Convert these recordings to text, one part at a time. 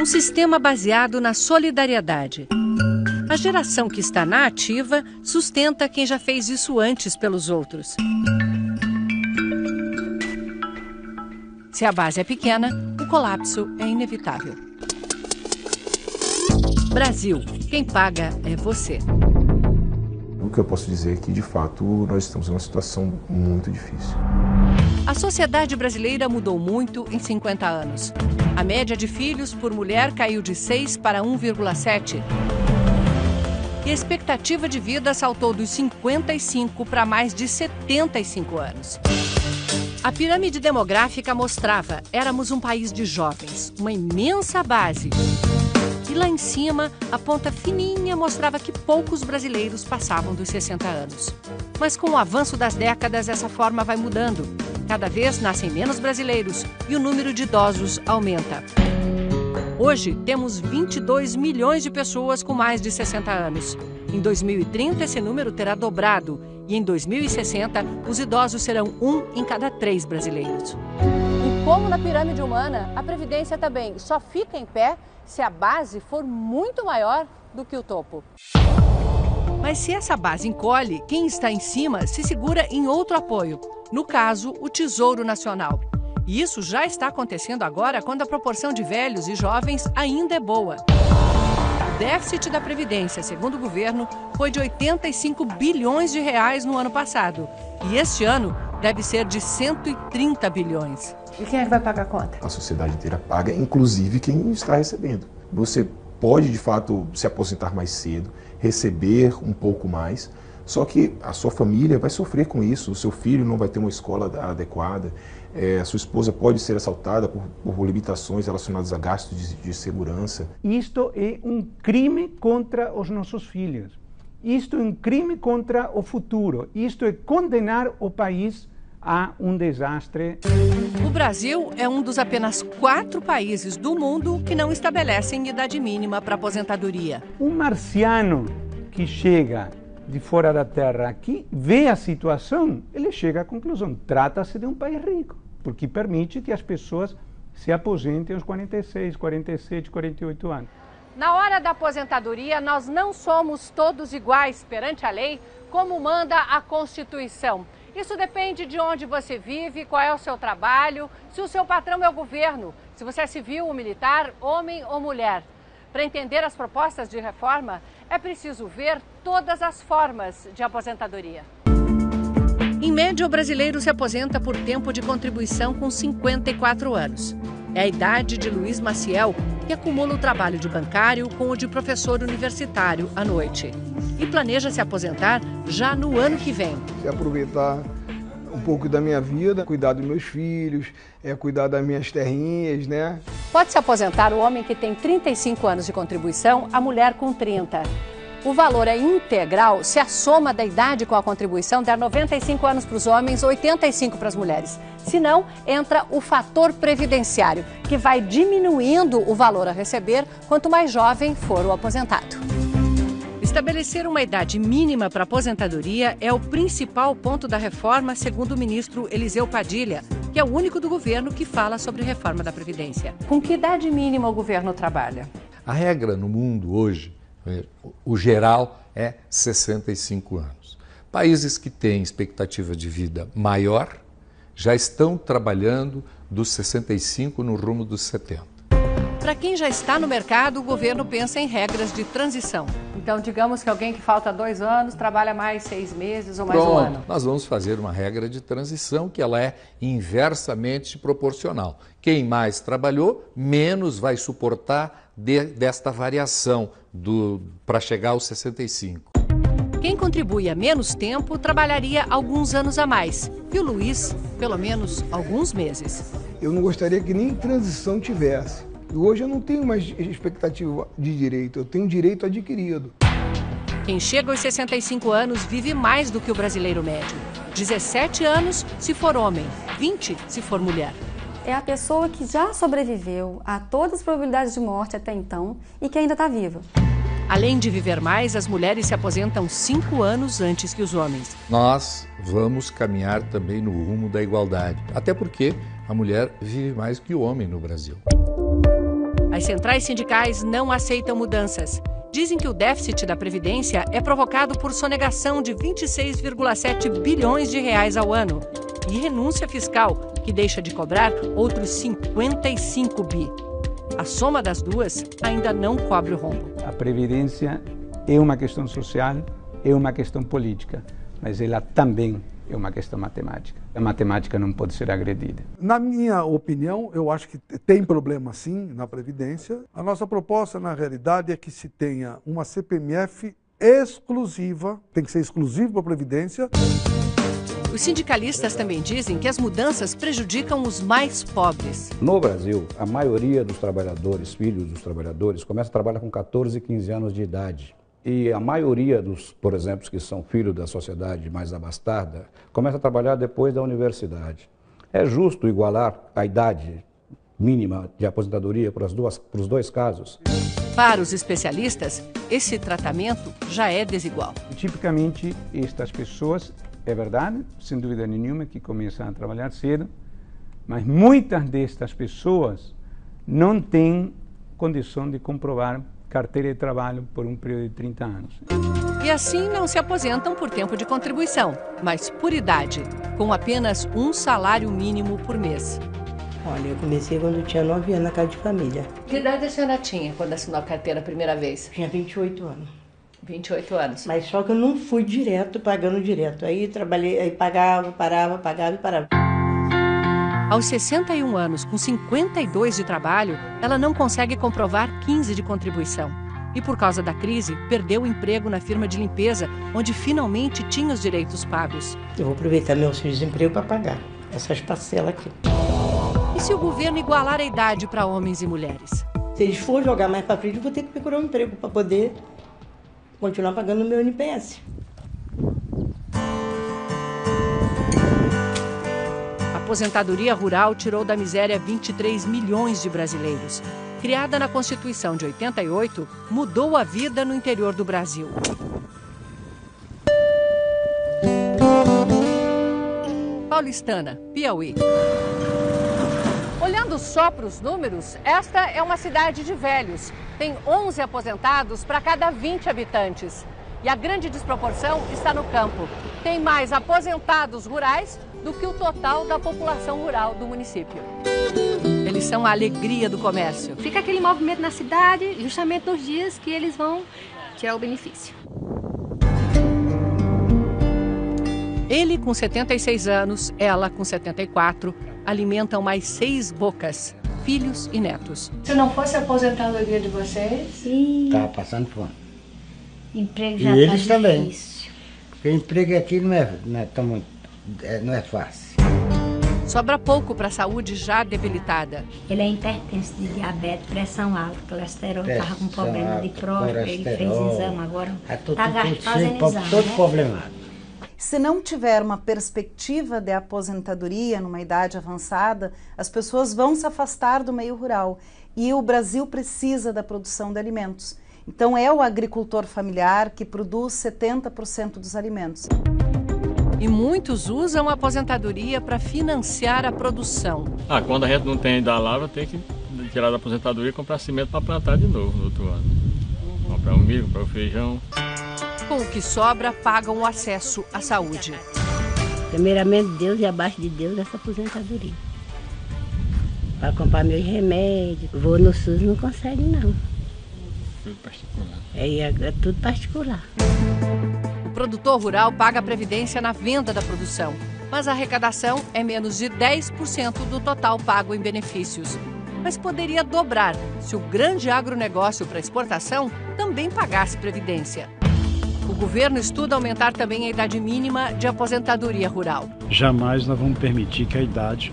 Um sistema baseado na solidariedade. A geração que está na ativa sustenta quem já fez isso antes pelos outros. Se a base é pequena, o colapso é inevitável. Brasil, quem paga é você. O que eu posso dizer é que, de fato, nós estamos em uma situação muito difícil. A sociedade brasileira mudou muito em 50 anos. A média de filhos por mulher caiu de 6 para 1,7. E a expectativa de vida saltou dos 55 para mais de 75 anos. A pirâmide demográfica mostrava: éramos um país de jovens, uma imensa base. E lá em cima, a ponta fininha mostrava que poucos brasileiros passavam dos 60 anos. Mas com o avanço das décadas, essa forma vai mudando. Cada vez nascem menos brasileiros e o número de idosos aumenta. Hoje, temos 22 milhões de pessoas com mais de 60 anos. Em 2030, esse número terá dobrado. E em 2060, os idosos serão 1 em cada 3 brasileiros. E como na pirâmide humana, a Previdência também só fica em pé se a base for muito maior do que o topo. Mas se essa base encolhe, quem está em cima se segura em outro apoio. No caso, o Tesouro Nacional. E isso já está acontecendo agora quando a proporção de velhos e jovens ainda é boa. O déficit da Previdência, segundo o governo, foi de 85 bilhões de reais no ano passado. E este ano deve ser de 130 bilhões. E quem é que vai pagar a conta? A sociedade inteira paga, inclusive quem está recebendo. Você pode, de fato, se aposentar mais cedo, receber um pouco mais, só que a sua família vai sofrer com isso, o seu filho não vai ter uma escola adequada, a sua esposa pode ser assaltada por limitações relacionadas a gastos de segurança. Isto é um crime contra os nossos filhos. Isto é um crime contra o futuro. Isto é condenar o país a um desastre. O Brasil é um dos apenas 4 países do mundo que não estabelecem idade mínima para aposentadoria. Um marciano que chega de fora da Terra aqui, vê a situação, ele chega à conclusão: trata-se de um país rico, porque permite que as pessoas se aposentem aos 46, 47, 48 anos. Na hora da aposentadoria, nós não somos todos iguais perante a lei, como manda a Constituição. Isso depende de onde você vive, qual é o seu trabalho, se o seu patrão é o governo, se você é civil ou militar, homem ou mulher. Para entender as propostas de reforma, é preciso ver todas as formas de aposentadoria. Em média, o brasileiro se aposenta por tempo de contribuição com 54 anos. É a idade de Luiz Maciel, que acumula o trabalho de bancário com o de professor universitário à noite. E planeja se aposentar já no ano que vem. Aproveitar um pouco da minha vida, cuidar dos meus filhos, cuidar das minhas terrinhas, né? Pode se aposentar o homem que tem 35 anos de contribuição, a mulher com 30. O valor é integral se a soma da idade com a contribuição der 95 anos para os homens, 85 para as mulheres. Se não, entra o fator previdenciário, que vai diminuindo o valor a receber quanto mais jovem for o aposentado. Estabelecer uma idade mínima para aposentadoria é o principal ponto da reforma, segundo o ministro Eliseu Padilha, que é o único do governo que fala sobre reforma da Previdência. Com que idade mínima o governo trabalha? A regra no mundo hoje, o geral, é 65 anos. Países que têm expectativa de vida maior já estão trabalhando dos 65 no rumo dos 70. Para quem já está no mercado, o governo pensa em regras de transição. Então, digamos que alguém que falta 2 anos trabalha mais 6 meses ou mais Pronto, um ano. Nós vamos fazer uma regra de transição que ela é inversamente proporcional. Quem mais trabalhou, menos vai suportar desta variação para chegar aos 65. Quem contribui há menos tempo trabalharia alguns anos a mais. E o Luiz, pelo menos alguns meses. Eu não gostaria que nem transição tivesse. E hoje eu não tenho mais expectativa de direito, eu tenho direito adquirido. Quem chega aos 65 anos vive mais do que o brasileiro médio. 17 anos se for homem, 20 se for mulher. É a pessoa que já sobreviveu a todas as probabilidades de morte até então e que ainda está viva. Além de viver mais, as mulheres se aposentam 5 anos antes que os homens. Nós vamos caminhar também no rumo da igualdade, até porque a mulher vive mais que o homem no Brasil. As centrais sindicais não aceitam mudanças. Dizem que o déficit da Previdência é provocado por sonegação de 26,7 bilhões de reais ao ano e renúncia fiscal, que deixa de cobrar outros 55 bi. A soma das duas ainda não cobre o rombo. A Previdência é uma questão social, é uma questão política, mas ela também é uma questão matemática. A matemática não pode ser agredida. Na minha opinião, eu acho que tem problema sim na Previdência. A nossa proposta, na realidade, é que se tenha uma CPMF exclusiva, tem que ser exclusiva para a Previdência. Os sindicalistas também dizem que as mudanças prejudicam os mais pobres. No Brasil, a maioria dos trabalhadores, filhos dos trabalhadores, começa a trabalhar com 14, 15 anos de idade. E a maioria dos, por exemplo, que são filhos da sociedade mais abastada, começa a trabalhar depois da universidade. É justo igualar a idade mínima de aposentadoria para os dois casos? Para os especialistas, esse tratamento já é desigual. Tipicamente, estas pessoas, é verdade, sem dúvida nenhuma, que começam a trabalhar cedo, mas muitas destas pessoas não têm condição de comprovar carteira de trabalho por um período de 30 anos. E assim não se aposentam por tempo de contribuição, mas por idade, com apenas um salário mínimo por mês. Olha, eu comecei quando eu tinha 9 anos na casa de família. Que idade a senhora tinha quando assinou a carteira a primeira vez? Tinha 28 anos. 28 anos. Mas só que eu não fui direto, pagando direto. Aí trabalhei, aí pagava, parava, pagava e parava. Aos 61 anos, com 52 de trabalho, ela não consegue comprovar 15 de contribuição. E por causa da crise, perdeu o emprego na firma de limpeza, onde finalmente tinha os direitos pagos. Eu vou aproveitar meu auxílio-desemprego para pagar essas parcelas aqui. E se o governo igualar a idade para homens e mulheres? Se eles for jogar mais para frente, eu vou ter que procurar um emprego para poder continuar pagando o meu NPS. A aposentadoria rural tirou da miséria 23 milhões de brasileiros. Criada na Constituição de 88, mudou a vida no interior do Brasil. Paulistana, Piauí. Olhando só para os números, esta é uma cidade de velhos. Tem 11 aposentados para cada 20 habitantes. E a grande desproporção está no campo. Tem mais aposentados rurais do que o total da população rural do município. Eles são a alegria do comércio. Fica aquele movimento na cidade, justamente nos dias que eles vão tirar o benefício. Ele com 76 anos, ela com 74, alimentam mais 6 bocas, filhos e netos. Se não fosse a aposentadoria de vocês... Tá passando fome. Emprego já e eles tá também. difícil. Porque emprego aqui não é fácil. Sobra pouco para a saúde já debilitada. Ele é hipertenso de diabetes, pressão alta, colesterol, estava com problema de próstata, ele fez exame agora, está fazendo exame. Todo problemado. Se não tiver uma perspectiva de aposentadoria numa idade avançada, as pessoas vão se afastar do meio rural. E o Brasil precisa da produção de alimentos. Então é o agricultor familiar que produz 70% dos alimentos. E muitos usam a aposentadoria para financiar a produção. Quando a gente não tem da lavra, tem que tirar da aposentadoria e comprar cimento para plantar de novo no outro ano. Comprar o milho, comprar o feijão. Com o que sobra, pagam o acesso à saúde. Primeiramente Deus e abaixo de Deus essa aposentadoria. Para comprar meus remédios. Vou no SUS, não consegue não. Tudo particular. É tudo particular. O produtor rural paga a previdência na venda da produção, mas a arrecadação é menos de 10% do total pago em benefícios. Mas poderia dobrar se o grande agronegócio para exportação também pagasse previdência. O governo estuda aumentar também a idade mínima de aposentadoria rural. Jamais nós vamos permitir que a idade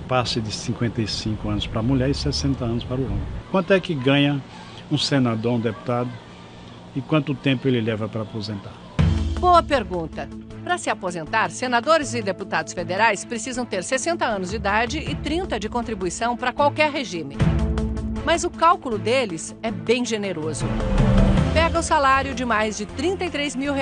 passe de 55 anos para a mulher e 60 anos para o homem. Quanto é que ganha um senador, um deputado, e quanto tempo ele leva para aposentar? Boa pergunta. Para se aposentar, senadores e deputados federais precisam ter 60 anos de idade e 30 de contribuição para qualquer regime. Mas o cálculo deles é bem generoso. Pega o salário de mais de R$33 mil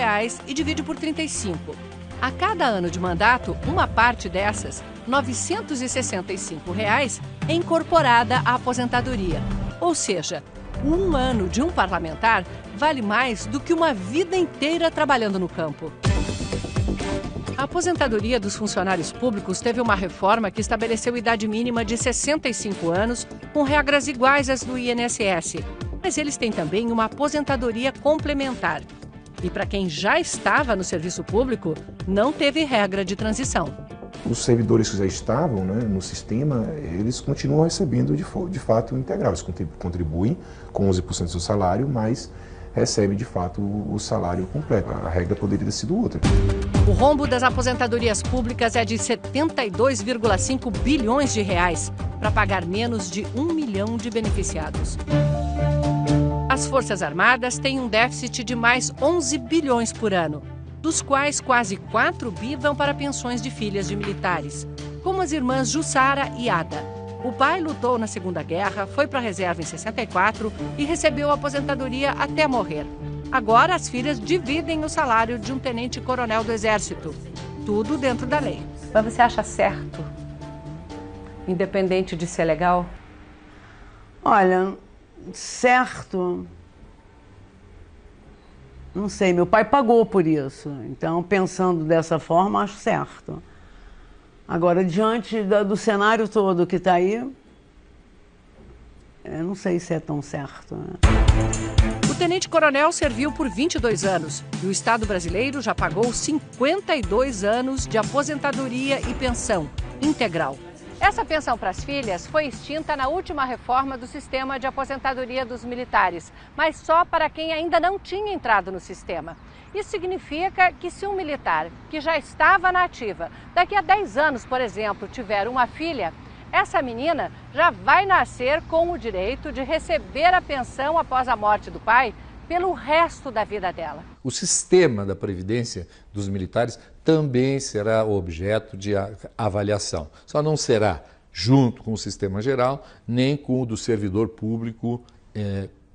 e divide por 35. A cada ano de mandato, uma parte dessas, R$965, é incorporada à aposentadoria. Ou seja, 1 ano de um parlamentar vale mais do que uma vida inteira trabalhando no campo. A aposentadoria dos funcionários públicos teve uma reforma que estabeleceu idade mínima de 65 anos, com regras iguais às do INSS. Mas eles têm também uma aposentadoria complementar. E para quem já estava no serviço público, não teve regra de transição. Os servidores que já estavam, né, no sistema, eles continuam recebendo de fato integral. Eles contribuem com 11% do seu salário, mas recebem de fato o salário completo. A regra poderia ter sido outra. O rombo das aposentadorias públicas é de 72,5 bilhões de reais, para pagar menos de 1 milhão de beneficiados. As Forças Armadas têm um déficit de mais 11 bilhões por ano, dos quais quase 4 bi vão para pensões de filhas de militares, como as irmãs Jussara e Ada. O pai lutou na Segunda Guerra, foi para a reserva em 64 e recebeu a aposentadoria até morrer. Agora as filhas dividem o salário de um tenente-coronel do Exército. Tudo dentro da lei. Mas você acha certo? Independente de ser legal? Olha, certo... Não sei, meu pai pagou por isso. Então, pensando dessa forma, acho certo. Agora, diante do cenário todo que está aí, eu não sei se é tão certo. O tenente-coronel serviu por 22 anos e o Estado brasileiro já pagou 52 anos de aposentadoria e pensão integral. Essa pensão para as filhas foi extinta na última reforma do sistema de aposentadoria dos militares, mas só para quem ainda não tinha entrado no sistema. Isso significa que se um militar que já estava na ativa, daqui a 10 anos, por exemplo, tiver uma filha, essa menina já vai nascer com o direito de receber a pensão após a morte do pai pelo resto da vida dela. O sistema da Previdência dos militares também será objeto de avaliação. Só não será junto com o sistema geral, nem com o do servidor público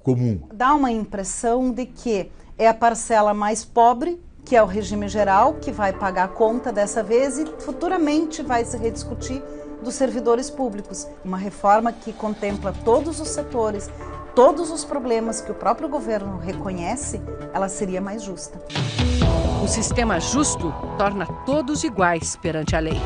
comum. Dá uma impressão de que é a parcela mais pobre, que é o regime geral, que vai pagar a conta dessa vez e futuramente vai se rediscutir dos servidores públicos. Uma reforma que contempla todos os setores, todos os problemas que o próprio governo reconhece, ela seria mais justa. O sistema justo torna todos iguais perante a lei.